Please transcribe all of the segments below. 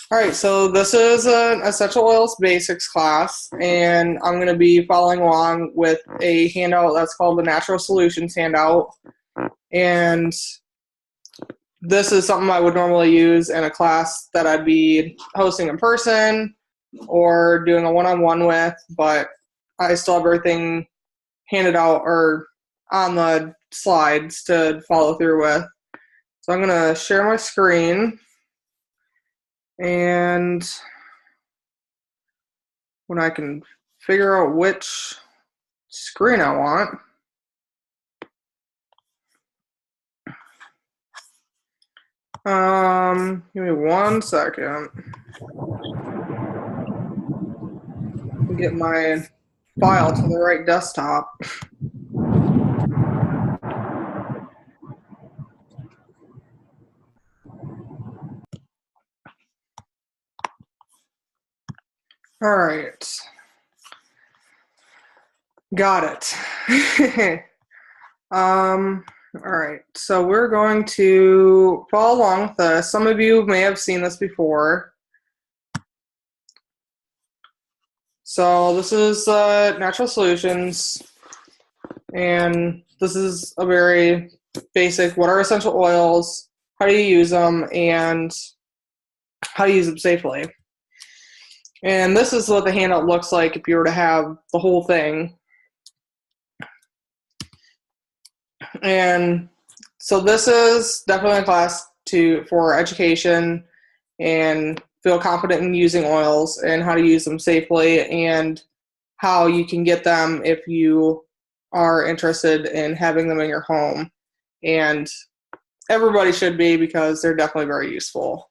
All right, so this is an essential oils basics class, and I'm going to be following along with a handout that's called the Natural Solutions handout. And this is something I would normally use in a class that I'd be hosting in person or doing a one-on-one with, but I still have everything handed out or on the slides to follow through with. So I'm going to share my screen, and when I can figure out which screen I want. Give me 1 second. Get my file to the right desktop. All right. Got it. All right. So we're going to follow along with this. Some of you may have seen this before. So this is Natural Solutions, and this is a very basic, what are essential oils, how do you use them, and how to use them safely. And this is what the handout looks like if you were to have the whole thing. And so this is definitely a class for education and feel confident in using oils and how to use them safely and how you can get them if you are interested in having them in your home. And everybody should be, because they're definitely very useful.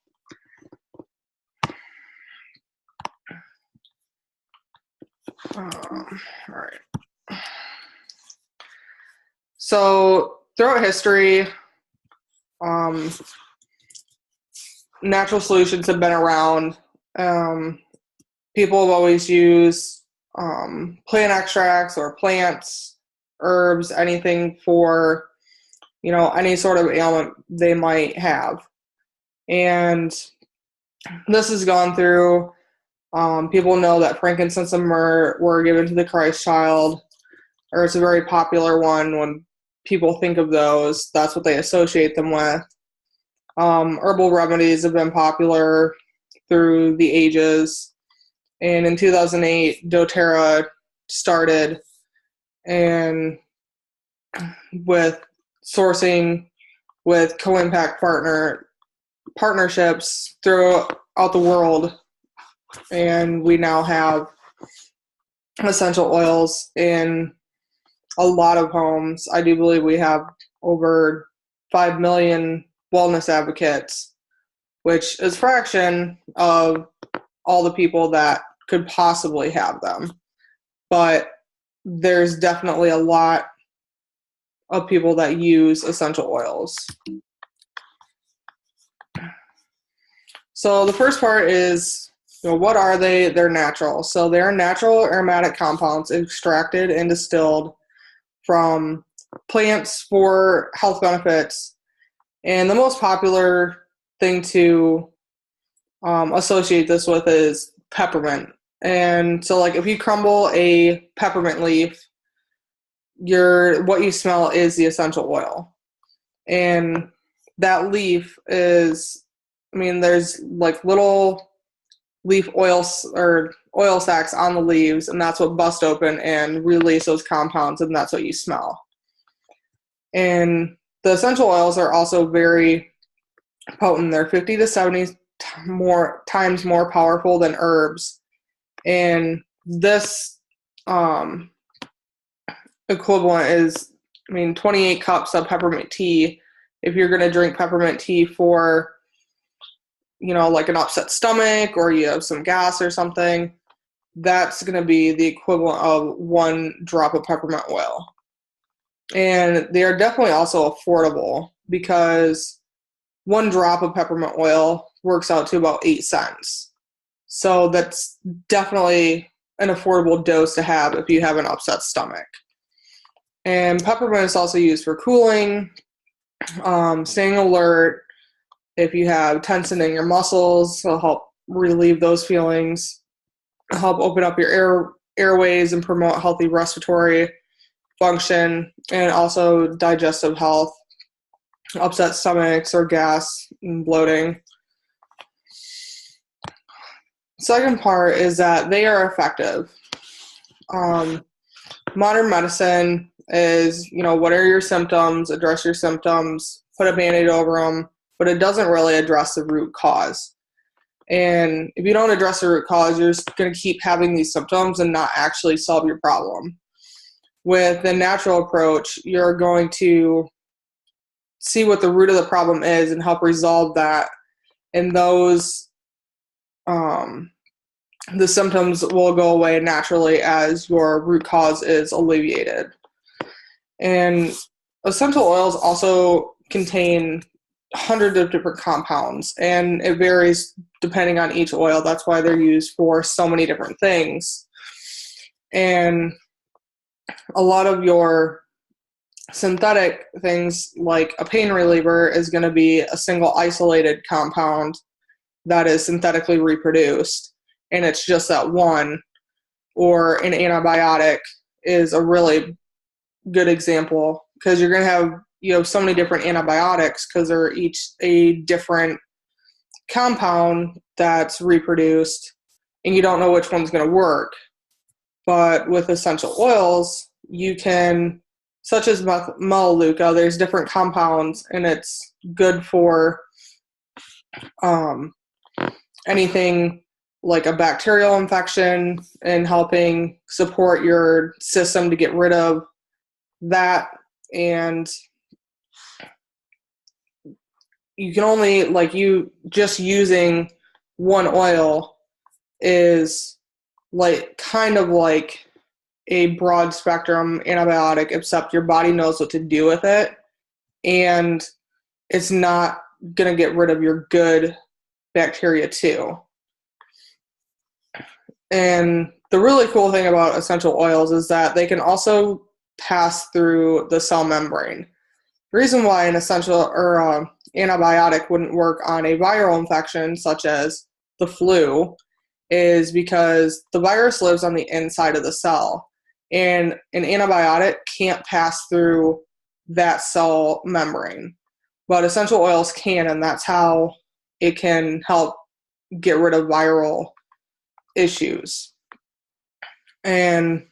All right. So throughout history, natural solutions have been around. People have always used plant extracts or plants, herbs, anything for, any sort of ailment they might have. And this has gone through. People know that frankincense and myrrh were given to the Christ child, or it's a very popular one. When people think of those, that's what they associate them with. Herbal remedies have been popular through the ages. And in 2008, doterra started, and with sourcing with co-impact partnerships throughout the world. And we now have essential oils in a lot of homes. I do believe we have over 5 million wellness advocates, which is a fraction of all the people that could possibly have them. But there's definitely a lot of people that use essential oils. So the first part is, what are they? They're natural. So they're natural aromatic compounds extracted and distilled from plants for health benefits. And the most popular thing to associate this with is peppermint. And so, like, if you crumble a peppermint leaf, what you smell is the essential oil. And that leaf is, there's like little leaf oils or oil sacs on the leaves, and that's what bust open and release those compounds, and that's what you smell. And the essential oils are also very potent. They're 50 to 70 times more powerful than herbs. And this equivalent is, 28 cups of peppermint tea. If you're going to drink peppermint tea for, like an upset stomach, or you have some gas or something, that's going to be the equivalent of 1 drop of peppermint oil. And they are definitely also affordable, because 1 drop of peppermint oil works out to about 8 cents. So that's definitely an affordable dose to have if you have an upset stomach. And peppermint is also used for cooling, staying alert. If you have tension in your muscles, it'll help relieve those feelings, help open up your airways and promote healthy respiratory function, and also digestive health, upset stomachs or gas and bloating. Second part is that they are effective. Modern medicine is, what are your symptoms, address your symptoms, put a Band-Aid over them, but it doesn't really address the root cause. And if you don't address the root cause, you're just going to keep having these symptoms and not actually solve your problem. With the natural approach, you're going to see what the root of the problem is and help resolve that. And those, the symptoms will go away naturally as your root cause is alleviated. And essential oils also contain hundreds of different compounds, and it varies depending on each oil. That's why they're used for so many different things. And a lot of your synthetic things, like a pain reliever, is going to be a single isolated compound that is synthetically reproduced, and it's just that one. Or an antibiotic is a really good example, because you're going to have so many different antibiotics because they're each a different compound that's reproduced, and you don't know which one's going to work. But with essential oils, you can, such as melaleuca, there's different compounds, and it's good for anything like a bacterial infection and helping support your system to get rid of that. And you can only, you just using one oil is kind of like a broad spectrum antibiotic, except your body knows what to do with it, and it's not going to get rid of your good bacteria too. And the really cool thing about essential oils is that they can also pass through the cell membrane. The reason why an essential or antibiotic wouldn't work on a viral infection such as the flu is because the virus lives on the inside of the cell, and an antibiotic can't pass through that cell membrane. But essential oils can, and that's how it can help get rid of viral issues. And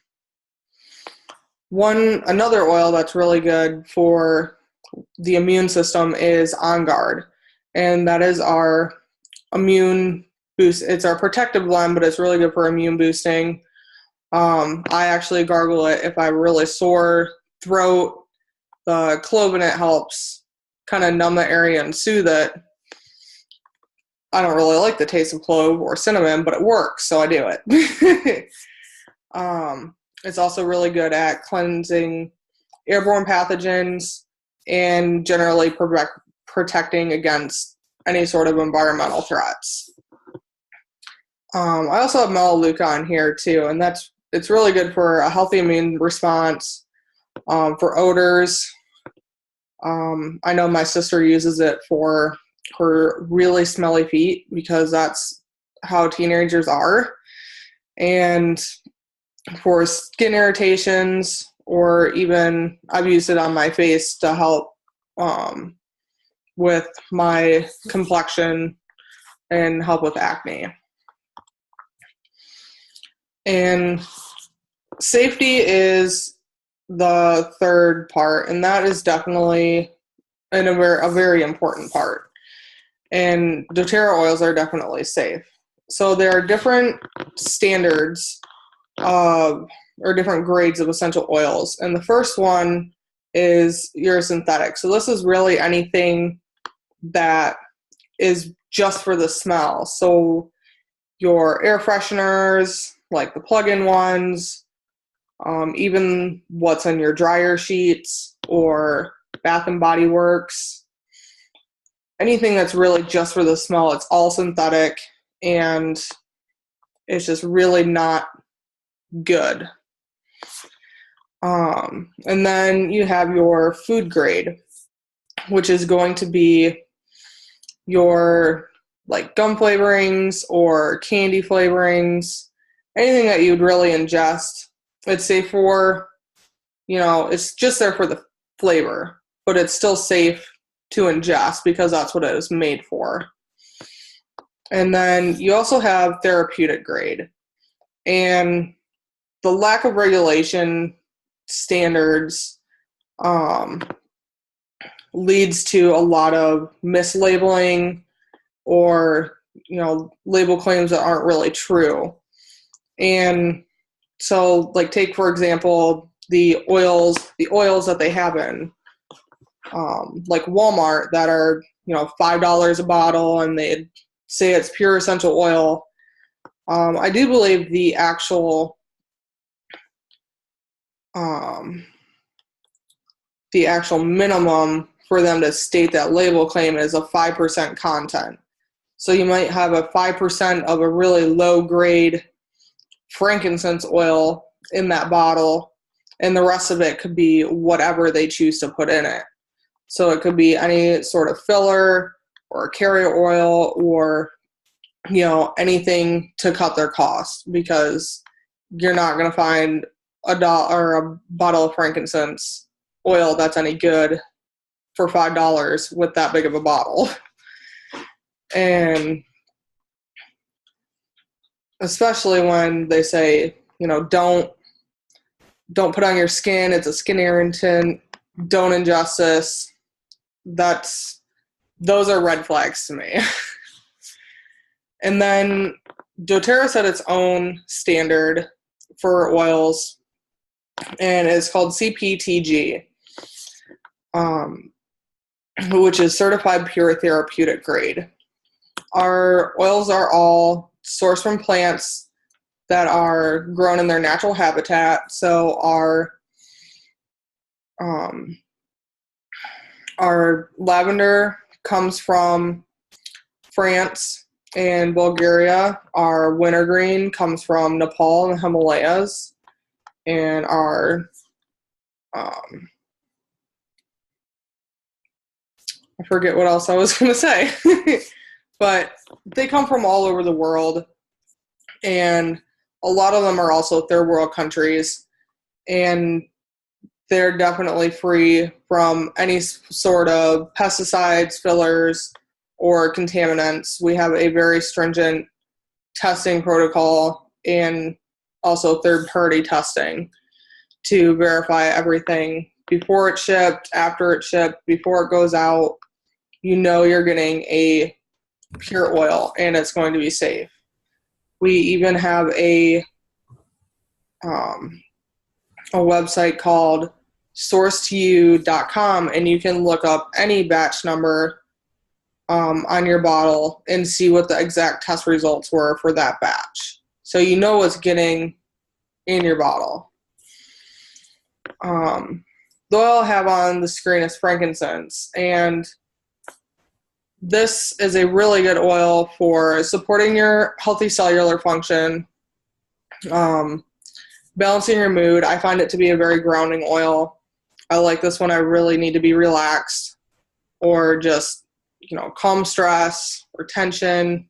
another oil that's really good for the immune system is On Guard, and that is our immune boost. It's our protective blend, but it's really good for immune boosting. I actually gargle it if I have a really sore throat. The clove in it helps kind of numb the area and soothe it. I don't really like the taste of clove or cinnamon, but it works, so I do it. It's also really good at cleansing airborne pathogens and generally protecting against any sort of environmental threats. I also have melaleuca on here too, and it's really good for a healthy immune response, for odors. I know my sister uses it for her really smelly feet because that's how teenagers are, and for skin irritations, or even I've used it on my face to help with my complexion and help with acne. And safety is the third part, and that is definitely a very important part. And doTERRA oils are definitely safe. So there are different standards or different grades of essential oils. And the first one is your synthetic. So this is really anything that is just for the smell. So your air fresheners, like the plug-in ones, even what's on your dryer sheets or Bath and Body Works, anything that's really just for the smell, it's all synthetic, and it's just really not good. And then you have your food grade, which is going to be your like gum flavorings or candy flavorings, anything that you'd really ingest. It's safe for, it's just there for the flavor, but it's still safe to ingest because that's what it was made for. And then you also have therapeutic grade. And the lack of regulation standards leads to a lot of mislabeling or, label claims that aren't really true. And so, like, take, for example, the oils that they have in, like Walmart that are, $5 a bottle, and they say it's pure essential oil. I do believe the actual minimum for them to state that label claim is a 5% content. So you might have a 5% of a really low grade frankincense oil in that bottle, and the rest of it could be whatever they choose to put in it. So it could be any sort of filler or carrier oil or, anything to cut their costs, because you're not going to find a bottle of frankincense oil that's any good for $5 with that big of a bottle. And especially when they say, don't put on your skin, it's a skin irritant, don't ingest this. Those are red flags to me. And then doTERRA set its own standard for oils, and it's called CPTG, which is Certified Pure Therapeutic Grade. Our oils are all sourced from plants that are grown in their natural habitat. So our lavender comes from France and Bulgaria. Our wintergreen comes from Nepal and the Himalayas. And our I forget what else I was going to say. But they come from all over the world, and a lot of them are also third world countries, and they're definitely free from any sort of pesticides, fillers, or contaminants. We have a very stringent testing protocol and also third-party testing to verify everything before it's shipped, after it's shipped, before it goes out. You're getting a pure oil, and it's going to be safe. We even have a website called sourcetoyou.com, and you can look up any batch number on your bottle and see what the exact test results were for that batch. So what's getting in your bottle. The oil I have on the screen is frankincense, and this is a really good oil for supporting your healthy cellular function, balancing your mood. I find it to be a very grounding oil. I like this when I really need to be relaxed or just, calm stress or tension.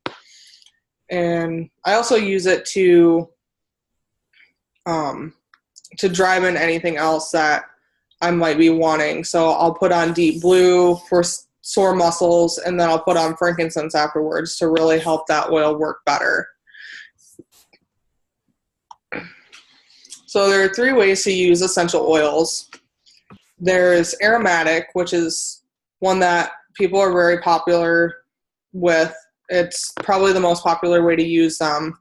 And I also use it to drive in anything else that I might be wanting. So I'll put on deep blue for sore muscles, and then I'll put on frankincense afterwards to really help that oil work better. So there are 3 ways to use essential oils. There's aromatic, which is one that people are very popular with. It's probably the most popular way to use them.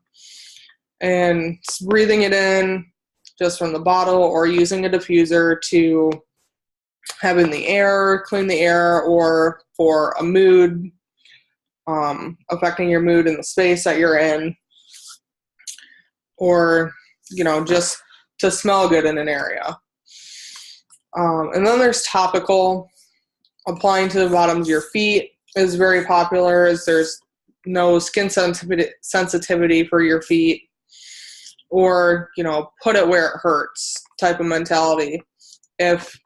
And it's breathing it in just from the bottle, or using a diffuser to have in the air, clean the air, or for a mood, affecting your mood in the space that you're in, or, just to smell good in an area. And then there's topical. Applying to the bottoms of your feet is very popular, as there's no skin sensitivity for your feet, or, put it where it hurts type of mentality. If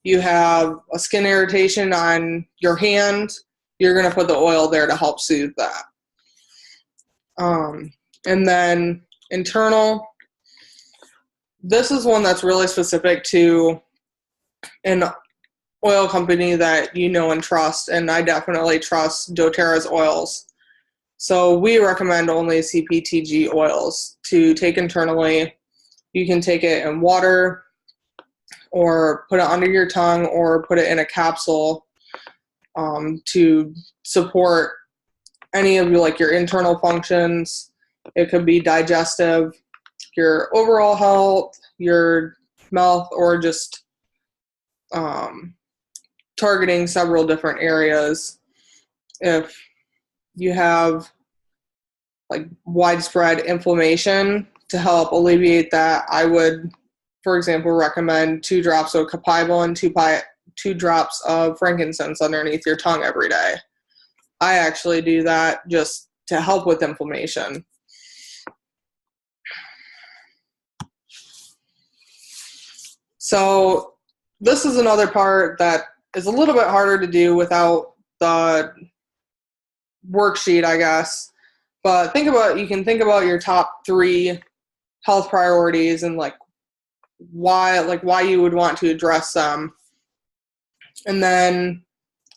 you have a skin irritation on your hand, you're going to put the oil there to help soothe that. And then internal, this is one that's really specific to an oil company that you know and trust, and I definitely trust doTERRA's oils. So we recommend only CPTG oils to take internally. You can take it in water or put it under your tongue or put it in a capsule to support any of your internal functions. It could be digestive, your overall health, your mouth, or just targeting several different areas. If you have widespread inflammation, to help alleviate that, I would, for example, recommend 2 drops of copaiba and 2 drops of frankincense underneath your tongue every day. I actually do that just to help with inflammation. So this is another part that is a little bit harder to do without the worksheet, I guess. But you can think about your top 3 health priorities and why you would want to address them. And then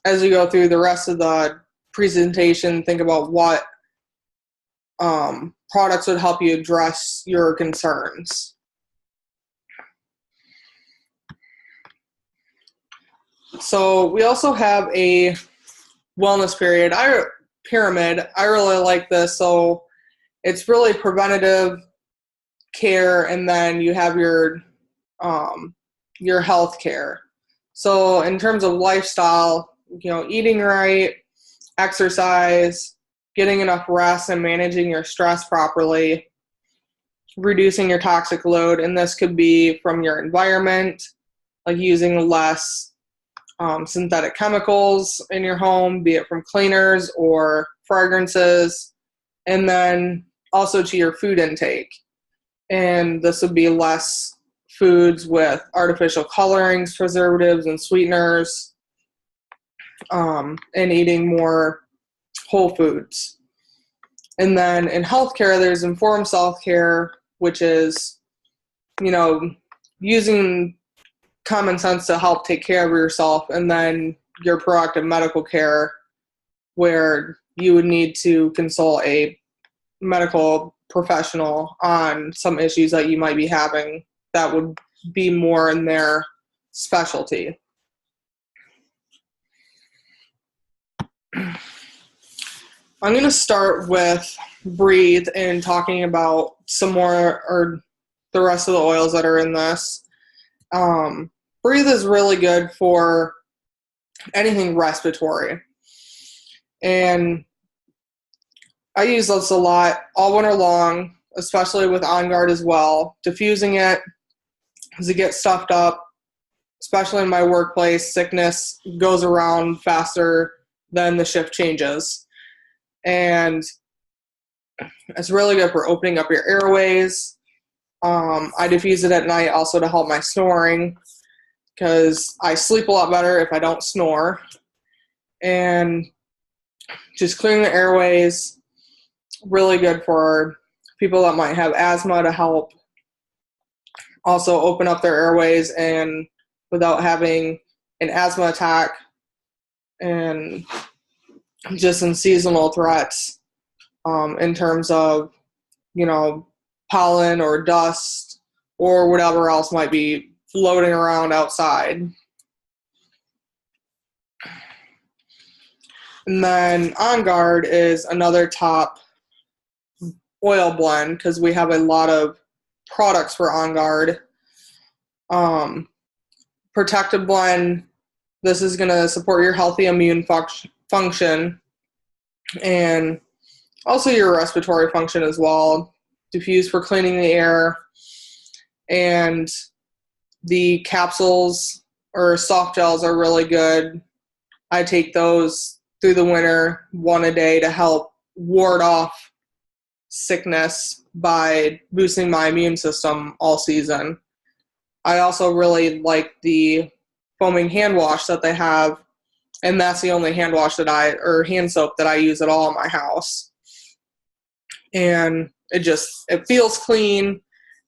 as you go through the rest of the presentation, think about what products would help you address your concerns. So we also have a wellness pyramid. I really like this. So it's really preventative care, and then you have your health care. So in terms of lifestyle, eating right, exercise, getting enough rest, and managing your stress properly, reducing your toxic load, and this could be from your environment, like using less synthetic chemicals in your home, be it from cleaners or fragrances, and then also to your food intake. And this would be less foods with artificial colorings, preservatives, and sweeteners, and eating more whole foods. And then in healthcare, there's informed self-care, which is, using common sense to help take care of yourself, and then your proactive medical care, where you would need to consult a medical professional on some issues that you might be having that would be more in their specialty. I'm going to start with Breathe and talking about some more, or the rest of the oils that are in this. Breathe is really good for anything respiratory. And I use this a lot all winter long, especially with On Guard as well. Diffusing it as it gets stuffed up, especially in my workplace, sickness goes around faster than the shift changes. And it's really good for opening up your airways. I diffuse it at night also to help my snoring, because I sleep a lot better if I don't snore. And just clearing the airways, really good for people that might have asthma, to help also open up their airways and without having an asthma attack, and just in seasonal threats in terms of, pollen or dust or whatever else might be floating around outside. And then On Guard is another top oil blend, because we have a lot of products for On Guard. Protective blend, this is going to support your healthy immune function and also your respiratory function as well. Diffuse for cleaning the air. And the capsules or soft gels are really good. I take those through the winter, 1 a day, to help ward off sickness by boosting my immune system all season. I also really like the foaming hand wash that they have, and that's the only hand soap that I use at all in my house. and it feels clean,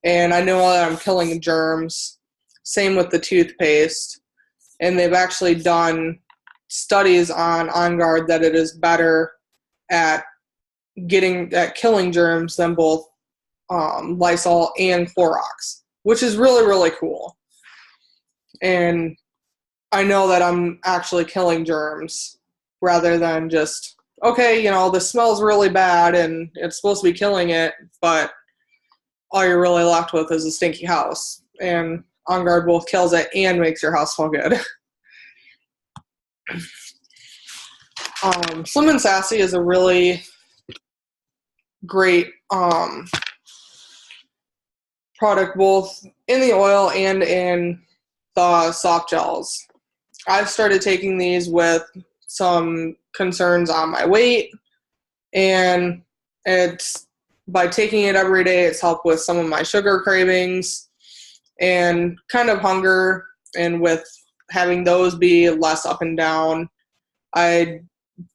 and I know that I'm killing germs. Same with the toothpaste, and they've actually done studies on Guard that it is better at killing germs than both Lysol and Clorox, which is really, really cool. And I know that I'm actually killing germs rather than just, okay, this smells really bad and it's supposed to be killing it, but all you're really left with is a stinky house. And On Guard both kills it and makes your house smell good. Slim and Sassy is a really great product, both in the oil and in the soft gels. I've started taking these with some concerns on my weight, and by taking it every day, it's helped with some of my sugar cravings and kind of hunger, and with having those be less up and down, I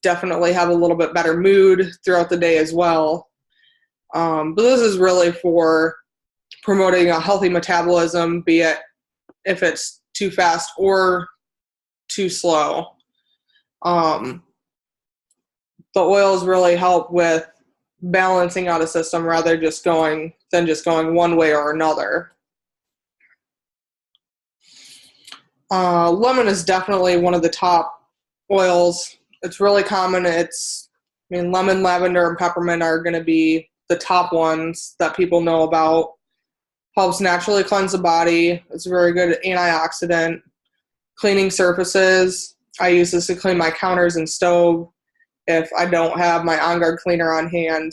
definitely have a little bit better mood throughout the day as well. But this is really for promoting a healthy metabolism, be it if it's too fast or too slow. The oils really help with balancing out a system rather than just going one way or another. Lemon is definitely one of the top oils. It's really common. Lemon, lavender, and peppermint are going to be the top ones that people know about. Helps naturally cleanse the body. It's a very good antioxidant. Cleaning surfaces. I use this to clean my counters and stove if I don't have my On Guard cleaner on hand.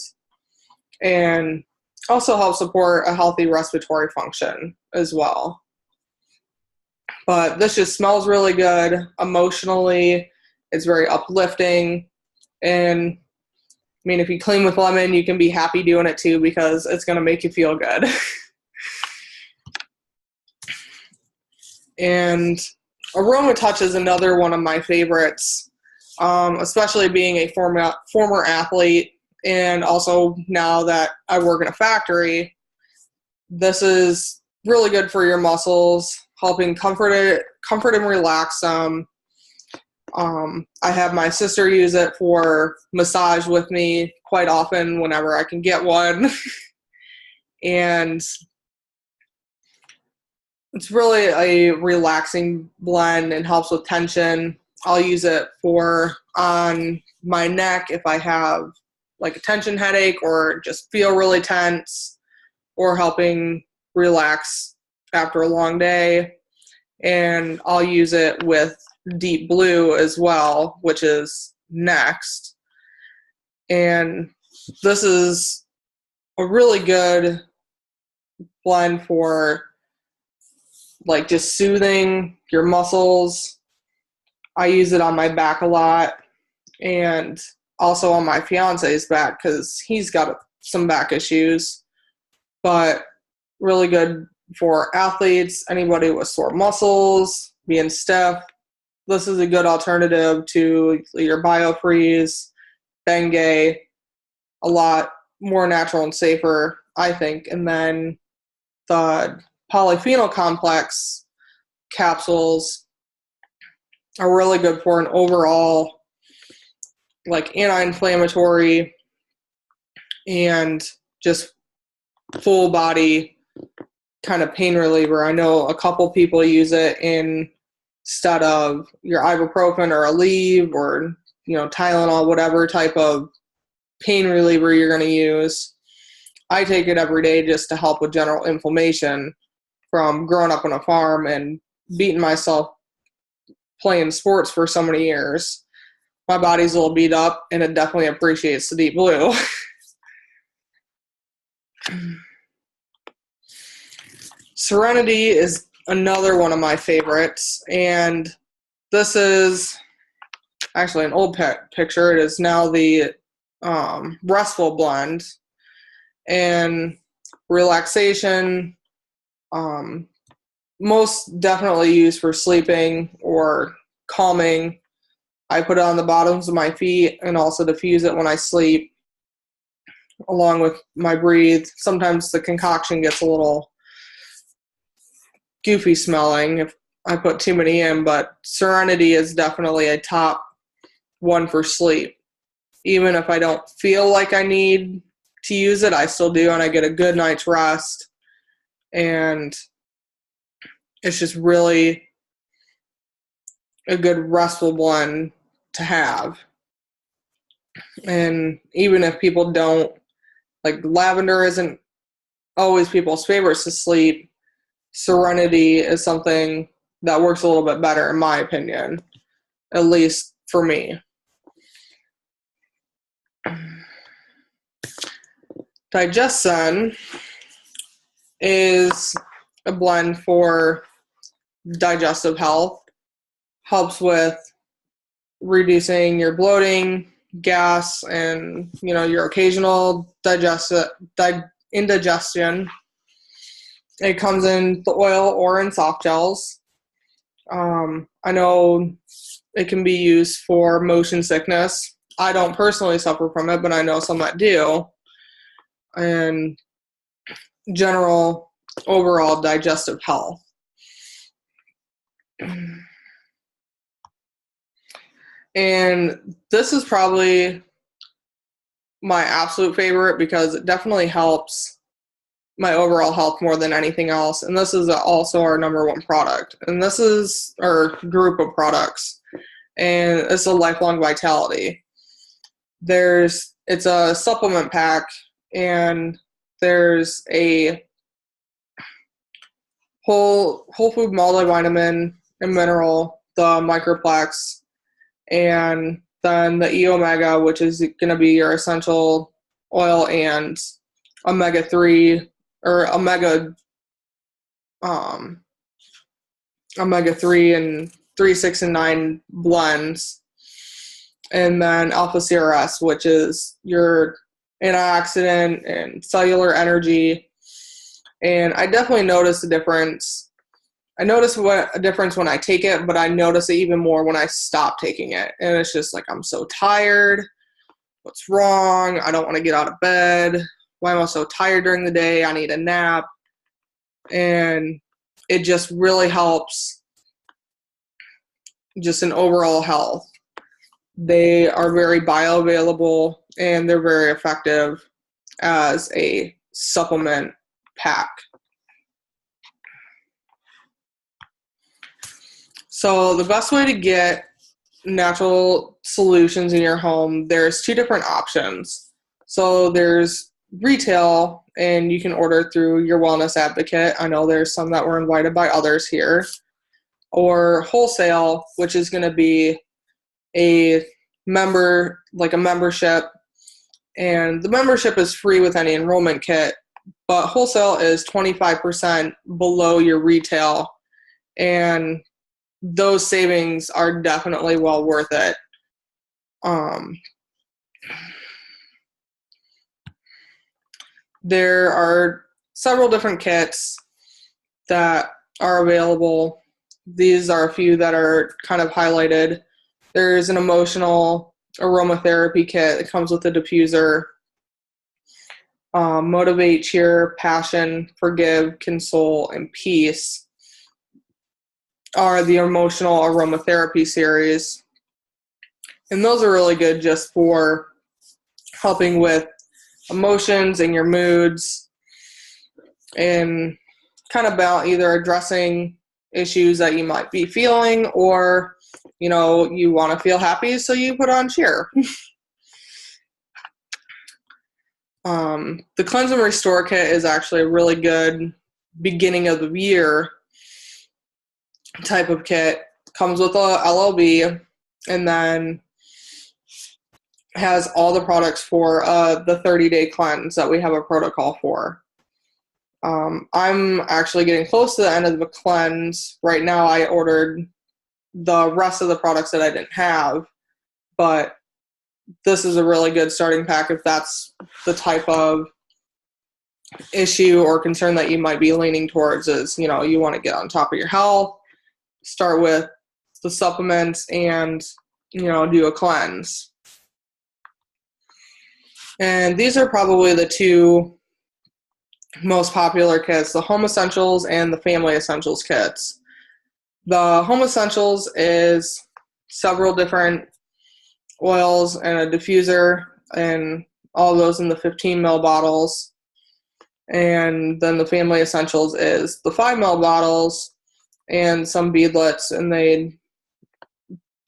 And also helps support a healthy respiratory function as well. But this just smells really good. Emotionally, it's very uplifting. And if you clean with lemon, you can be happy doing it too, because it's going to make you feel good. And Aroma Touch is another one of my favorites, especially being a former athlete, and also now that I work in a factory. This is really good for your muscles, helping comfort and relax them. I have my sister use it for massage with me quite often whenever I can get one. And it's really a relaxing blend and helps with tension. I'll use it on my neck if I have like a tension headache or just feel really tense, or helping relax after a long day. And I'll use it with Deep Blue as well, which is next. And this is a really good blend for like just soothing your muscles. I use it on my back a lot, and also on my fiance's back because he's got some back issues. But really good for athletes, anybody with sore muscles, being stiff. This is a good alternative to your BioFreeze, Bengay, a lot more natural and safer, I think. And then the polyphenol complex capsules are really good for an overall like anti-inflammatory and just full body kind of pain reliever. I know a couple people use it instead of your ibuprofen or Aleve or Tylenol, whatever type of pain reliever you're going to use. I take it every day just to help with general inflammation from growing up on a farm and beating myself playing sports for so many years. My body's a little beat up, and it definitely appreciates the Deep Blue. Serenity is another one of my favorites, and this is actually an old picture. It is now the Restful blend, and relaxation, most definitely used for sleeping or calming. I put it on the bottoms of my feet and also diffuse it when I sleep. along with my breathe. Sometimes the concoction gets a little goofy smelling if I put too many in, but Serenity is definitely a top one for sleep. Even if I don't feel like I need to use it, I still do, and I get a good night's rest. And it's just really a good restful blend to have. And even if people don't, like, lavender isn't always people's favorites to sleep, Serenity is something that works a little bit better, in my opinion, at least for me. Digestion is a blend for digestive health. Helps with reducing your bloating, gas, and your occasional indigestion. It comes in the oil or in soft gels. I know it can be used for motion sickness. I don't personally suffer from it, but I know some that do. And general overall digestive health. And this is probably my absolute favorite because it definitely helps my overall health more than anything else. And this is also our number one product. And this is our group of products. And it's a Lifelong Vitality. It's a supplement pack, and there's a whole food multivitamin and mineral, the Microplex, and then the E-Omega, which is going to be your essential oil, and omega-3 or omega-3 and 3, 6, and 9 blends. And then Alpha CRS, which is your antioxidant and cellular energy. And I definitely notice a difference. I notice a difference when I take it, but I notice it even more when I stop taking it. And it's just like, I'm so tired. What's wrong? I don't want to get out of bed. Why am I so tired during the day? I need a nap. And it just really helps just in overall health. They are very bioavailable, and they're very effective as a supplement pack. So the best way to get natural solutions in your home, there's 2 different options. So there's retail, and you can order through your wellness advocate. I know there's some that were invited by others here. Or wholesale, which is going to be a membership, and the membership is free with any enrollment kit, but wholesale is 25% below your retail, and those savings are definitely well worth it. There are several different kits that are available. These are a few that are kind of highlighted. There's an emotional aromatherapy kit that comes with a diffuser. Motivate, cheer, passion, forgive, console, and peace are the emotional aromatherapy series. And those are really good just for helping with emotions and your moods, and kind of about either addressing issues that you might be feeling, or you want to feel happy, so you put on cheer. The Cleanse and Restore kit is actually a really good beginning of the year type of kit. Comes with a LLB, and then has all the products for the 30-day cleanse that we have a protocol for. I'm actually getting close to the end of the cleanse. Right now I ordered the rest of the products that I didn't have, but this is a really good starting pack if that's the type of issue or concern that you might be leaning towards, is you want to get on top of your health, start with the supplements, and do a cleanse. And these are probably the two most popular kits, the Home Essentials and the Family Essentials kits. The Home Essentials is several different oils and a diffuser, and all those in the 15 ml bottles. And then the Family Essentials is the 5 ml bottles and some beadlets, and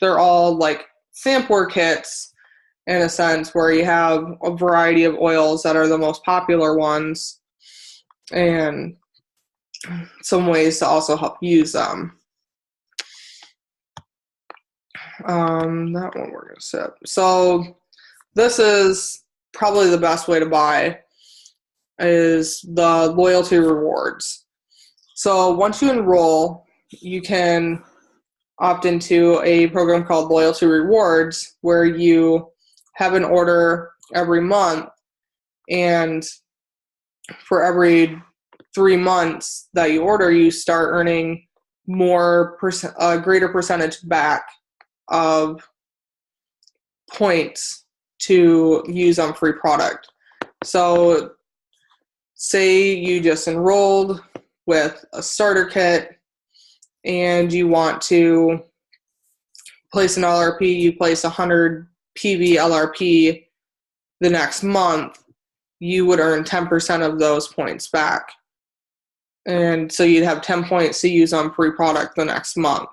they're all like sampler kits in a sense, where you have a variety of oils that are the most popular ones and some ways to also help use them. That one we're going to set. So this is probably the best way to buy is the loyalty rewards. So once you enroll, you can opt into a program called Loyalty Rewards, where you have an order every month, and for every 3 months that you order, you start earning a greater percentage back of points to use on free product. So say you just enrolled with a starter kit and you want to place an LRP, you place 100 PV LRP the next month, you would earn 10% of those points back. And so you'd have 10 points to use on free product the next month.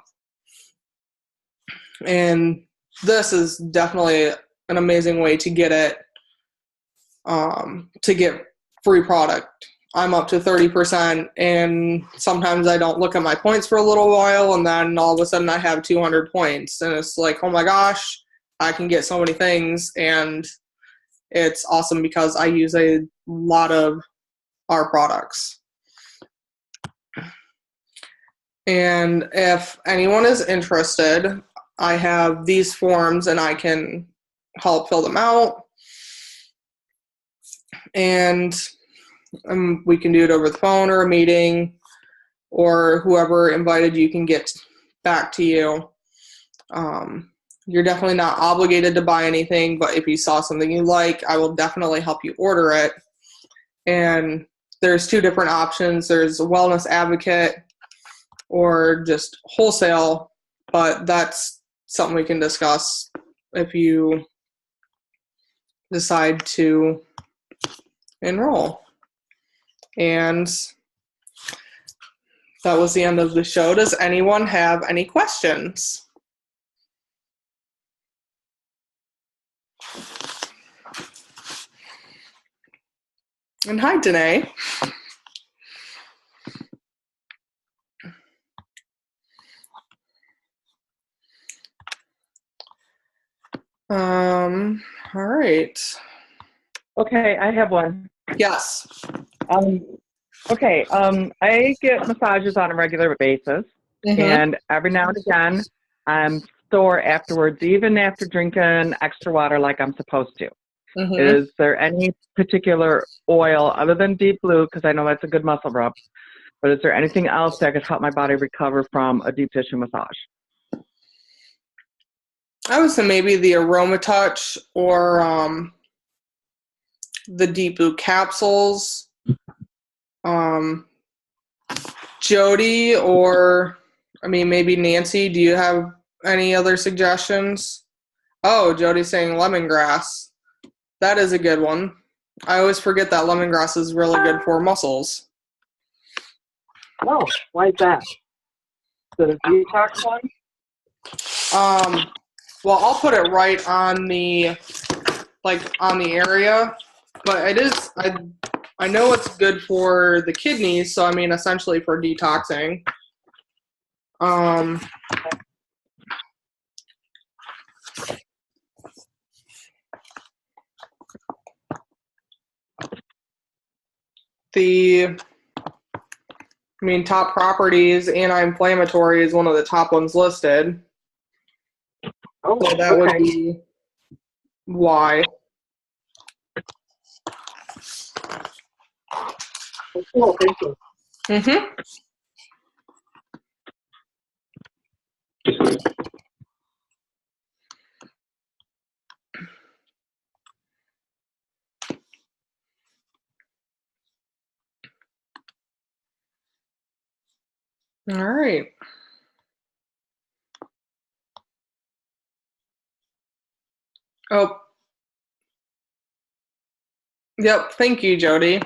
And this is definitely an amazing way to get it, to get free product. I'm up to 30%, and sometimes I don't look at my points for a little while, and then all of a sudden I have 200 points. And it's like, oh my gosh, I can get so many things, and it's awesome because I use a lot of our products. And if anyone is interested, I have these forms and I can help fill them out. And we can do it over the phone or a meeting, or whoever invited you can get back to you. You're definitely not obligated to buy anything, but if you saw something you like, I will definitely help you order it. And there's 2 different options. There's a wellness advocate or just wholesale, but that's something we can discuss if you decide to enroll. And that was the end of the show. Does anyone have any questions? And hi, Danae. All right. Okay, I have one. Yes. Okay, I get massages on a regular basis, and every now and again, I'm sore afterwards, even after drinking extra water like I'm supposed to. Is there any particular oil other than Deep Blue, because I know that's a good muscle rub, but is there anything else that could help my body recover from a deep tissue massage? I would say maybe the Aroma Touch or the Deep Blue capsules. Jody or, maybe Nancy, do you have any other suggestions? Oh, Jody's saying lemongrass. That is a good one. I always forget that lemongrass is really good for muscles. Oh, why is that? The detox one? Well, I'll put it right on the area, but it is, I know it's good for the kidneys, so essentially for detoxing. Top properties, anti-inflammatory is one of the top ones listed. Oh, so that would be why. Cool, thank you. All right. Oh, yep. Thank you, Jody.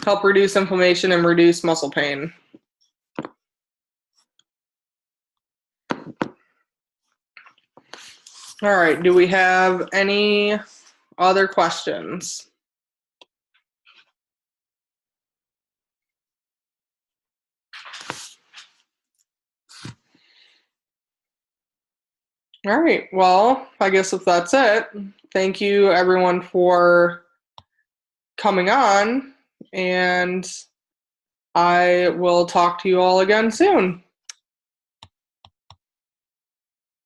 Help reduce inflammation and reduce muscle pain. All right. Do we have any other questions? All right. Well, I guess if that's it, thank you everyone for coming on, and I will talk to you all again soon.